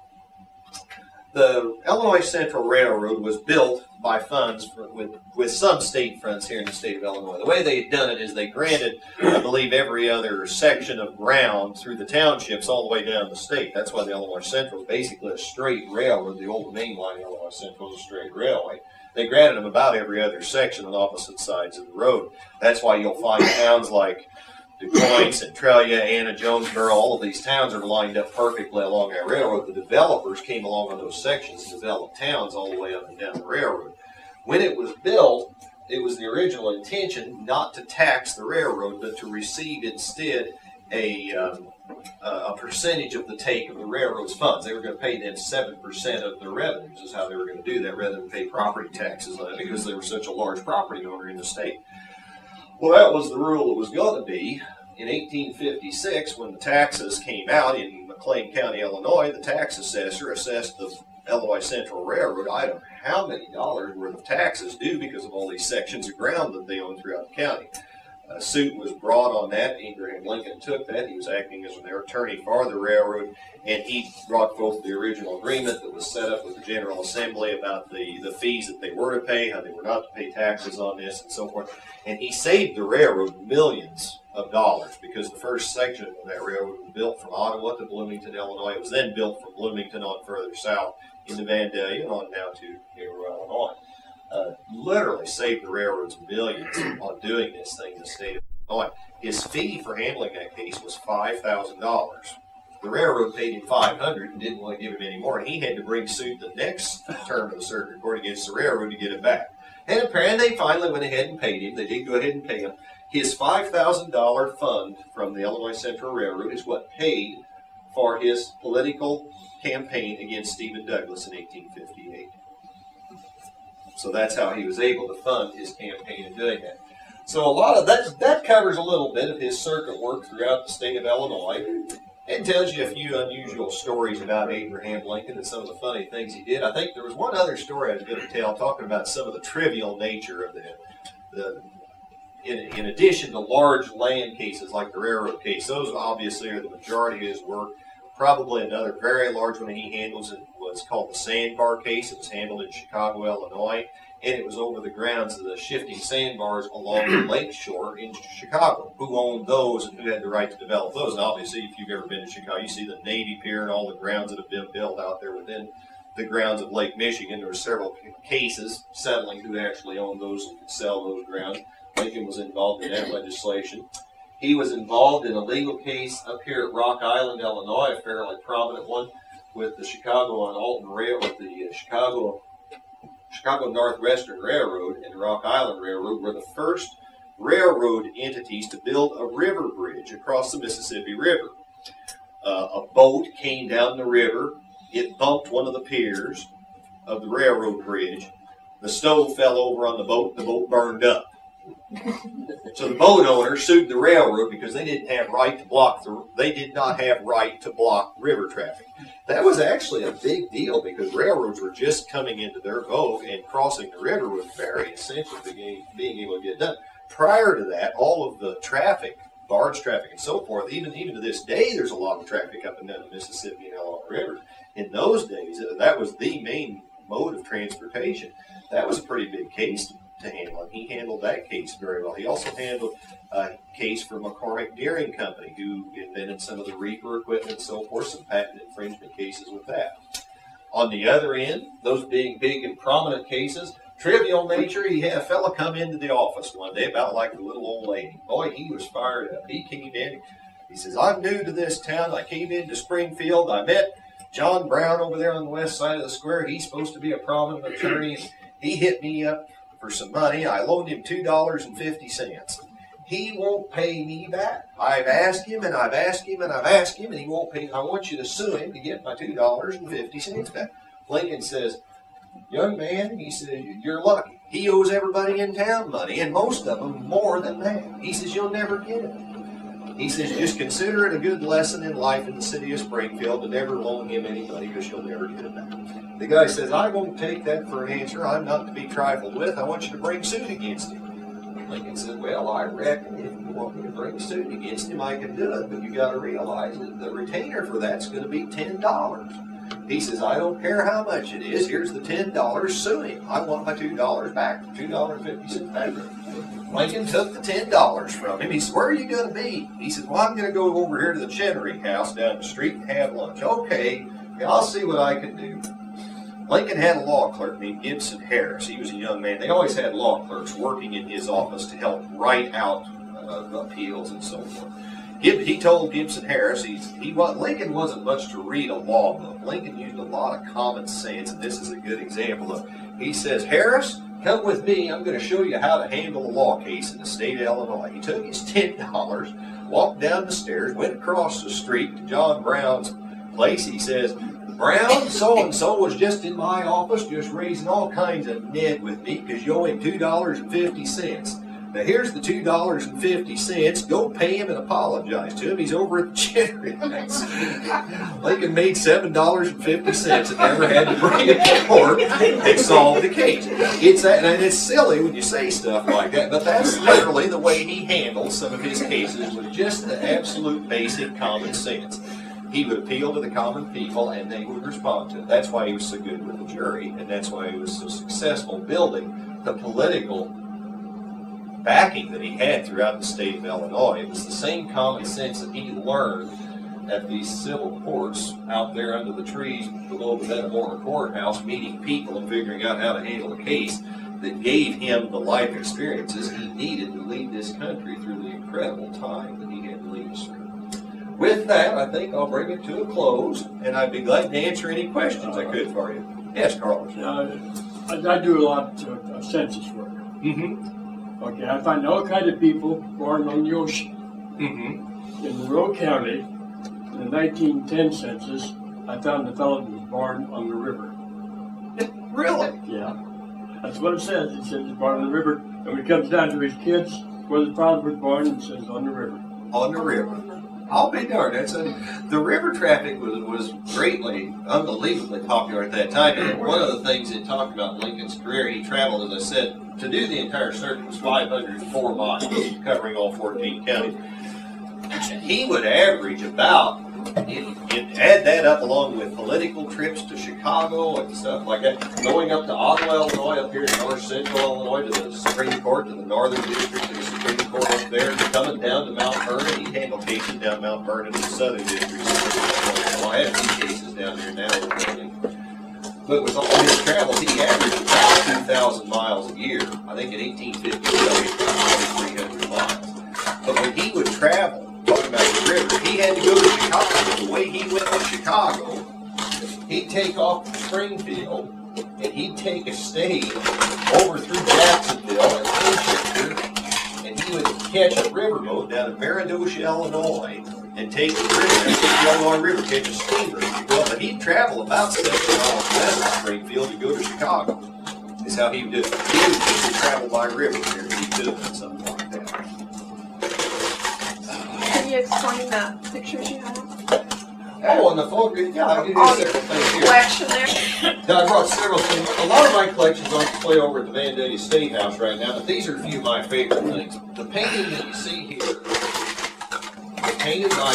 The Illinois Central Railroad was built by funds with some state funds here in the state of Illinois. The way they had done it is they granted, I believe, every other section of ground through the townships all the way down the state. That's why the Illinois Central is basically a straight railroad. The old main line of Illinois Central is a straight railway. They granted them about every other section on opposite sides of the road. That's why you'll find towns like DuQuoin, Centralia, Anna, Jonesboro, all of these towns are lined up perfectly along that railroad. The developers came along on those sections and developed towns all the way up and down the railroad. When it was built, it was the original intention not to tax the railroad, but to receive instead a percentage of the take of the railroad's funds. They were going to pay them 7% of their revenues is how they were going to do that, rather than pay property taxes on it because they were such a large property owner in the state. Well, that was the rule it was going to be. In 1856, when the taxes came out in McLean County, Illinois, the tax assessor assessed the Illinois Central Railroad, I don't know how many dollars worth of taxes due because of all these sections of ground that they own throughout the county. A suit was brought on that. Abraham Lincoln took that. He was acting as an attorney for the railroad, and he brought forth the original agreement that was set up with the General Assembly about the fees that they were to pay, how they were not to pay taxes on this, and so forth. And he saved the railroad millions of dollars because the first section of that railroad was built from Ottawa to Bloomington, Illinois. It was then built from Bloomington on further south into Vandalia and on down to Cairo, Illinois. Literally saved the railroads millions on doing this thing in the state of Illinois. His fee for handling that case was $5,000. The railroad paid him $500 and didn't want to give him any more, and he had to bring suit the next term of the circuit court against the railroad to get it back. And apparently they finally went ahead and paid him. They did go ahead and pay him. His $5,000 fund from the Illinois Central Railroad is what paid for his political campaign against Stephen Douglas in 1858. So that's how he was able to fund his campaign in doing that. So a lot of that covers a little bit of his circuit work throughout the state of Illinois. It tells you a few unusual stories about Abraham Lincoln and some of the funny things he did. I think there was one other story I was going to tell, talking about some of the trivial nature of in addition to large land cases like the railroad case. Those obviously are the majority of his work. Probably another very large one he handles was called the sandbar case. It was handled in Chicago, Illinois, and it was over the grounds of the shifting sandbars along the lake shore in Chicago. Who owned those and who had the right to develop those? And obviously, if you've ever been to Chicago, you see the Navy Pier and all the grounds that have been built out there within the grounds of Lake Michigan. There were several cases settling who actually owned those and could sell those grounds. Lincoln was involved in that legislation. He was involved in a legal case up here at Rock Island, Illinois, a fairly prominent one. with the Chicago on Alton Rail, with the Chicago Northwestern Railroad and Rock Island Railroad were the first railroad entities to build a river bridge across the Mississippi River. A boat came down the river. It bumped one of the piers of the railroad bridge. The stove fell over on the boat. The boat burned up. So the boat owner sued the railroad because they did not have right to block river traffic. That was actually a big deal because railroads were just coming into their vogue, and crossing the river was very essential to being able to get done. Prior to that, all of the traffic, barge traffic and so forth, even to this day, there's a lot of traffic up and down the Mississippi and along the rivers. In those days, that was the main mode of transportation. That was a pretty big case to handle, and he handled that case very well. He also handled a case for McCormick Deering Company, who invented some of the reaper equipment and so forth, some patent infringement cases with that. On the other end, those being big and prominent cases, trivial nature, he had a fella come into the office one day, about like the little old lady. Boy, he was fired up. He came in, he says, I'm new to this town. I came into Springfield. I met John Brown over there on the west side of the square. He's supposed to be a prominent attorney. He hit me up for some money. I loaned him $2.50. He won't pay me back. I've asked him and I've asked him and I've asked him, and he won't pay. I want you to sue him to get my $2.50 back. Lincoln says, young man, he says, you're lucky. He owes everybody in town money, and most of them more than that. He says, you'll never get it. He says, just consider it a good lesson in life in the city of Springfield to never loan him any money because you'll never get it back. The guy says, I won't take that for an answer. I'm not to be trifled with. I want you to bring suit against him. Lincoln said, well, I reckon if you want me to bring suit against him, I can do it, but you got to realize that the retainer for that's going to be $10. He says, I don't care how much it is. Here's the $10. Sue him. I want my $2 back, $2.50 back. Lincoln took the $10 from him. He said, where are you going to be? He said, well, I'm going to go over here to the Chenery house down the street and have lunch. Okay, I'll see what I can do. Lincoln had a law clerk named Gibson Harris. He was a young man. They always had law clerks working in his office to help write out appeals and so forth. He told Gibson Harris, Lincoln wasn't much to read a law book. Lincoln used a lot of common sense, and this is a good example of it. He says, Harris, come with me. I'm going to show you how to handle a law case in the state of Illinois. He took his $10, walked down the stairs, went across the street to John Brown's place. He says, Brown, so-and-so was just in my office just raising all kinds of Ned with me because you owe him $2.50. Now here's the $2.50. Go pay him and apologize to him. He's over at the Chenery house. Lincoln made $7.50 and never had to bring it to court and solve the case. It's silly when you say stuff like that, but that's literally the way he handled some of his cases with just the absolute basic common sense. He would appeal to the common people, and they would respond to it. That's why he was so good with the jury, and that's why he was so successful building the political backing that he had throughout the state of Illinois. It was the same common sense that he learned at these civil courts out there under the trees below the Metamora courthouse, meeting people and figuring out how to handle a case that gave him the life experiences he needed to lead this country through the incredible time that he had to lead us through. With that, I think I'll bring it to a close, and I'd be glad to answer any questions I could for you. Yes, Carlos. I do a lot of census work. Mm-hmm. Okay, I find all kinds of people born on the ocean. Mm-hmm. In Monroe County, in the 1910 census, I found a fellow who was born on the river. Really? Yeah. That's what it says. It says he's born on the river. And when it comes down to his kids, where the father was born, it says on the river. On the river. I'll be darned. The river traffic was greatly, unbelievably popular at that time. And one of the things it talked about Lincoln's career, he traveled, as I said, to do the entire circuit was 504 miles, covering all 14 counties. He would average about, add that up along with political trips to Chicago and stuff like that, going up to Ottawa, Illinois, up here in north central Illinois to the Supreme Court, to the Northern District, to the Supreme Court up there, coming down to Mount Vernon. He handled cases down Mount Vernon in the Southern District. I have these cases down there now. But with all his travels, he averaged about 2,000 miles a year. I think in 1850, he was 300 miles. But when he would travel, talking about the river, he had to go to Chicago. The way he went to Chicago, take off from Springfield, and he'd take a stage over through Jacksonville and Winchester, and he would catch a riverboat down in Maridocia, Illinois, and take the Illinois River, catch a steamer. Well, but he'd travel about 70 miles west of Springfield to go to Chicago. Is how he would do it. He would travel by river here if he could at some point. Can you explain the pictures you have? Oh, and the photograph, yeah, I do several things here. Collection there? Now, I brought several things. A lot of my collection's on display over at the Vandalia State House right now, but these are a few of my favorite things. The painting that you see here, painted by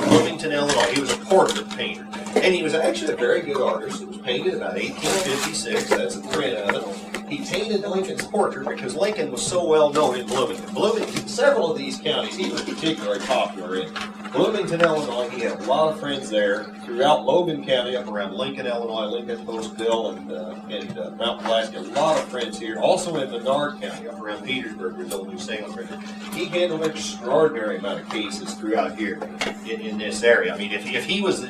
Bloomington, Illinois. He was a portrait painter, and he was actually a very good artist. It was painted about 1856. That's a print of it. He painted Lincoln's portrait because Lincoln was so well known in Bloomington. Several of these counties he was particularly popular in. Bloomington, Illinois, he had a lot of friends there. Throughout Logan County, up around Lincoln, Illinois, Lincoln, Postville, and Mount Pulaski, a lot of friends here. Also in Menard County, up around Petersburg, where old New Salem printer. He handled an extraordinary amount of cases throughout here in this area. I mean, if he was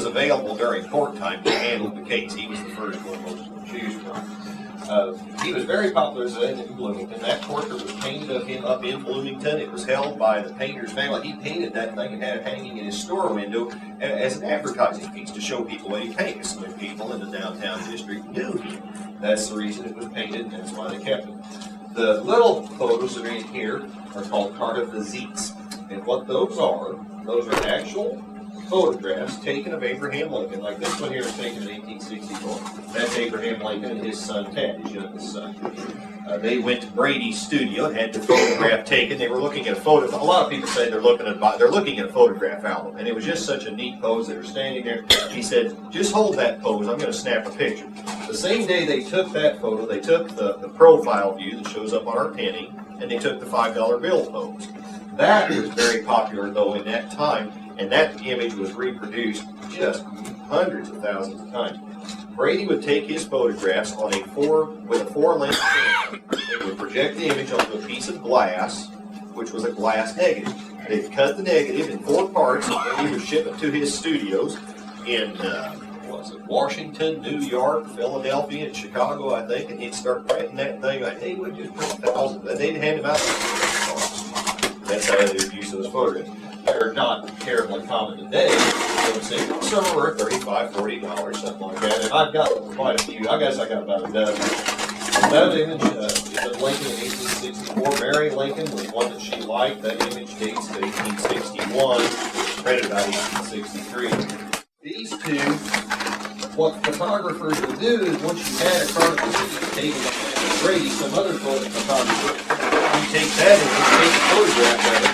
available during court time to handle the case, he was the first one most to choose from. He was very popular as in Bloomington. That portrait was painted of him up in Bloomington. It was held by the painter's family. He painted that thing and had it hanging in his store window as an advertising piece to show people what he painted. So that people in the downtown district knew him. That's the reason it was painted, and that's why they kept it. The little photos that are in here are called carte visites. And what those are actual photographs taken of Abraham Lincoln, like this one here is taken in 1864. That's Abraham Lincoln and his son Ted, his youngest son. They went to Brady's studio and had the photograph taken. They were looking at a photo. A lot of people say they're looking at a photograph album, and it was just such a neat pose. They were standing there. He said, "Just hold that pose. I'm going to snap a picture." The same day they took that photo, they took the profile view that shows up on our penny, and they took the $5 bill pose. That was very popular though in that time. And that image was reproduced just hundreds of thousands of times. Brady would take his photographs on with a 4-lens camera. They would project the image onto a piece of glass, which was a glass negative. They'd cut the negative in 4 parts, and he would ship it to his studios in Washington, New York, Philadelphia, and Chicago, I think. And he'd start printing that thing. They would just print thousands. They'd hand them out. That's how they would use those photographs. They're not terribly common today. Some are worth $35, $40, something like that. And I've got quite a few. I guess I got about a dozen. That image is of Lincoln in 1864. Mary Lincoln was one that she liked. That image dates to 1861. Printed about 1863. These two, what photographers would do is once you had a carte taken by Brady, some other photographer, you take that and you take a photograph of it,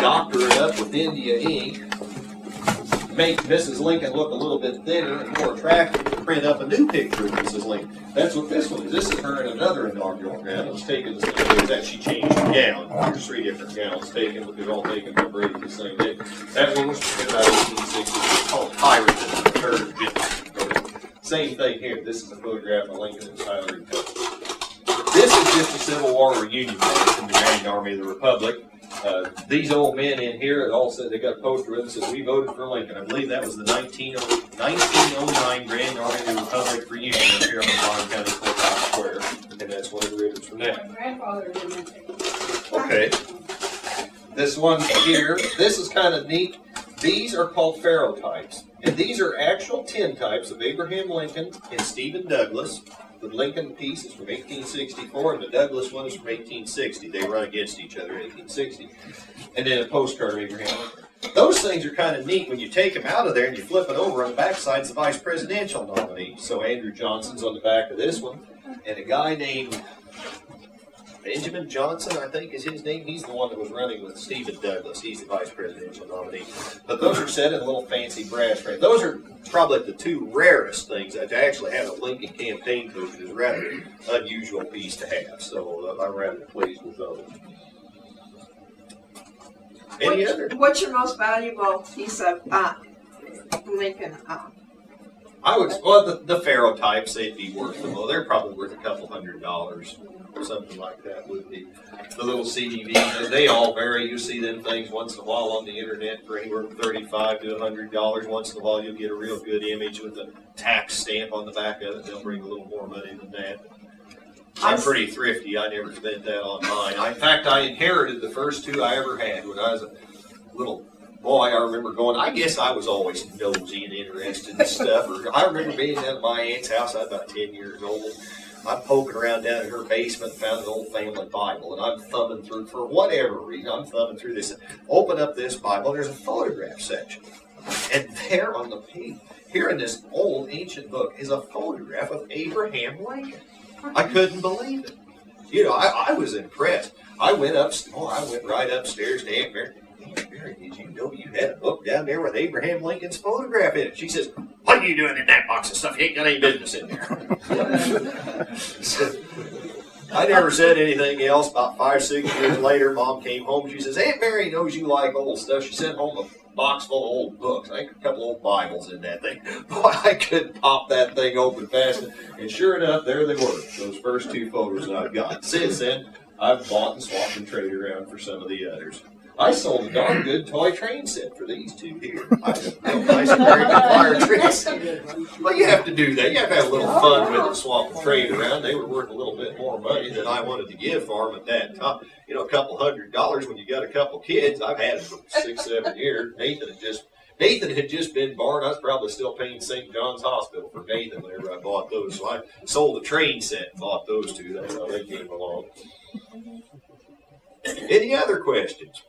doctor it up with India ink, make Mrs. Lincoln look a little bit thinner and more attractive, to print up a new picture of Mrs. Lincoln. That's what this one is. This is her in another inaugural gown. It was taken the same day that she changed the gown. There's 3 different gowns taken, but they're all taken by Brady the same day. That one was printed about 1860. It's called Pirates. Same thing here. This is a photograph of Lincoln and Tyler and Company. This is just a Civil War reunion from the Grand Army of the Republic. These old men in here all said they got a poster with us that we voted for Lincoln. I believe that was the 1909 Grand Army of the Republic reunion up here on the Bond County Courthouse Square. And that's one of the ribbons from that. My grandfather didn't. Okay. This one here, this is kind of neat. These are called ferrotypes. And these are actual tintypes of Abraham Lincoln and Stephen Douglas. The Lincoln piece is from 1864, and the Douglas one is from 1860. They run against each other in 1860. And then a postcard of Abraham Lincoln. Those things are kind of neat when you take them out of there and you flip it over. On the back side's the vice presidential nominee. So Andrew Johnson's on the back of this one. And a guy named Benjamin Johnson, I think is his name. He's the one that was running with Stephen Douglas. He's the vice presidential nominee. But those are set in a little fancy brass frame. Those are probably the 2 rarest things. To actually have a Lincoln campaign poster is a rather unusual piece to have. So I'm rather pleased with those. Any other? What's your most valuable piece of Lincoln? I would, well, the ferrotypes, they'd be worth them. Well, they're probably worth a couple $100. something like that would be. The little CDVs, they all vary. You see them things once in a while on the internet for anywhere from $35 to $100. Once in a while, you'll get a real good image with a tax stamp on the back of it. They'll bring a little more money than that. I'm pretty thrifty. I never spent that on mine. In fact, I inherited the first two I ever had when I was a little boy. I remember going, I guess I was always nosy and interested in stuff. Or I remember being down at my aunt's house. I was about 10 years old. I'm poking around down in her basement, found an old family Bible, and I'm thumbing through, for whatever reason, I'm thumbing through this. Open up this Bible, there's a photograph section. And there on the page, here in this old ancient book, is a photograph of Abraham Lincoln. I couldn't believe it. You know, I was impressed. I went right upstairs to Aunt Mary. Aunt Mary, did you know you had a book down there with Abraham Lincoln's photograph in it? She says, what are you doing in that box of stuff? You ain't got any business in there. I never said anything else. About 5-6 years later, Mom came home. She says, Aunt Mary knows you like old stuff. She sent home a box full of old books. I think a couple old Bibles in that thing. Boy, I couldn't pop that thing open fast. And sure enough, there they were, those first two photos that I've got. Since then, I've bought and swapped and traded around for some of the others. I sold a darn good toy train set for these two here. I built nice American fire train set. But you have to do that. You have to have a little fun with it, swap and trade around. They were worth a little bit more money than I wanted to give for them at that time. You know, a couple $100 when you got a couple kids. I've had it for 6-7 years. Nathan had just been born. I was probably still paying St. John's Hospital for Nathan whenever I bought those. So I sold the train set and bought those two. That's how they came along. Any other questions?